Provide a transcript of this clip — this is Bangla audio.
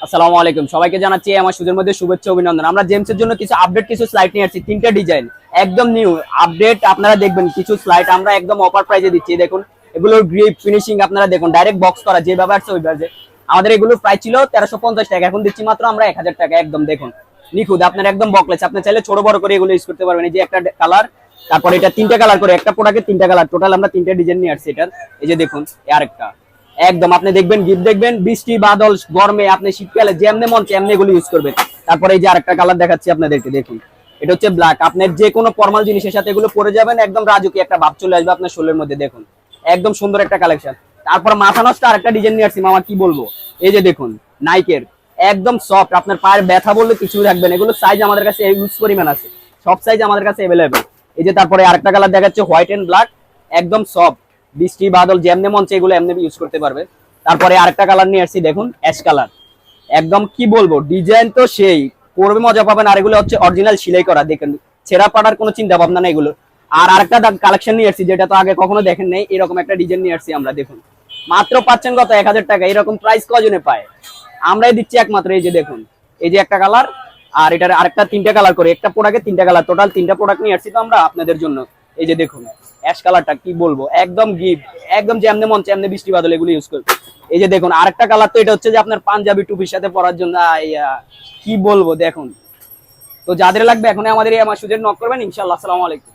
আসসালামু আলাইকুম, সবাইকে জানাচ্ছি আমার সুদের মধ্যে শুভেচ্ছা অভিনন্দন। আমরা জেমসের জন্য কিছু আপডেট কিছু স্লাইড নিয়ে আসছি, তিনটা ডিজাইন একদম নিউ আপডেট। আপনারা দেখবেন কিছু স্লাইড আমরা একদম অফার প্রাইসে দিচ্ছি। দেখুন এগুলোর গ্রিপ ফিনিশিং আপনারা দেখুন, ডাইরেক্ট বক্স করা, যেভাবে আসছে ওইভাবে। আমাদের এগুলোর প্রাইস ছিল 1350 টাকা, এখন দিচ্ছি মাত্র আমরা 1000 টাকা। একদম দেখুন নিখুঁত, আপনার একদম বকলেস। আপনি চাইলে ছোট বড় করে এগুলো ইউজ করতে পারবেন। এই যে একটা কালার, তারপর এটা তিনটা কালার করে, একটা প্রোডাক্টে তিনটা কালার, টোটাল আমরা তিনটা ডিজাইন নিয়ে আসছি এটার। এই যে দেখুন আরেকটা একদম আপনি দেখবেন গিফট দেখবেন, বৃষ্টি বাদল গরমে আপনি শীতকালে যেমনি মন এমনি এগুলো ইউজ করবেন। তারপরে এই যে আরেকটা কালার দেখাচ্ছি আপনাদেরকে, দেখুন এটা হচ্ছে ব্ল্যাক। আপনার যে কোনো ফর্মাল জিনিসের সাথে এগুলো পরে যাবেন, একদম রাজুকি একটা ভাব চলে আসবে আপনার শোলের মধ্যে। দেখুন একদম সুন্দর একটা কালেকশন। তারপর মাথা নষ্ট আরেকটা ডিজাইন নিয়ে আসছি মামা, কি বলবো। এই যে দেখুন নাইকের একদম সফট, আপনার পায়ের ব্যথা বললে কিছুই রাখবেন। এগুলো সাইজ আমাদের কাছে ইউজ পরিমাণ আছে, সব সাইজ আমাদের কাছে অ্যাভেলেবেল। এই যে তারপরে আরেকটা কালার দেখাচ্ছে হোয়াইট এন্ড ব্ল্যাক, একদম সফট, বৃষ্টি বাদল যেমনি মন চাই এগুলো এমনি ইউজ করতে পারবে। তারপরে আরেকটা কালার নিয়ে আসছি, দেখুন অ্যাশ কালার, একদম কি বলবো ডিজাইন তো সেই, পরবে মজা পাবেন। আর এগুলো হচ্ছে অরিজিনাল সেলাই করা, দেখেন ছেঁড়া পাড়ার কোনো চিন্তা ভাবনা নেই এগুলো। আর আরেকটা কালেকশন নিয়ে আসছি যেটা তো আগে কখনো দেখেন নাই, এরকম একটা ডিজাইন নিয়ে আসছি আমরা। দেখুন মাত্র পাচ্ছেন কত, 1000 টাকা। এরকম প্রাইস কজনে পায়, আমরাই দিচ্ছি একমাত্র। এই যে দেখুন এই যে একটা কালার, আর এটার আরেকটা তিনটা কালার করে, একটা প্রোডাক্টে তিনটা কালার, টোটাল তিনটা প্রোডাক্ট নিয়ে আসছি তো আমরা আপনাদের জন্য। এই যে দেখুন অ্যাশ কালারটা কি বলবো, একদম গিফট, একদম যেমনে মন যেমনে বৃষ্টি বাদল এগুলো ইউজ করবে। এই যে দেখুন আরেকটা কালার, তো এটা হচ্ছে যে আপনার পাঞ্জাবি টুপির সাথে পরার জন্য। কি বলবো দেখুন। তো যাদের লাগবে এখন আমাদের এই আমার সুযোগ নক করবেন ইনশাআল্লাহ। আসসালামু আলাইকুম।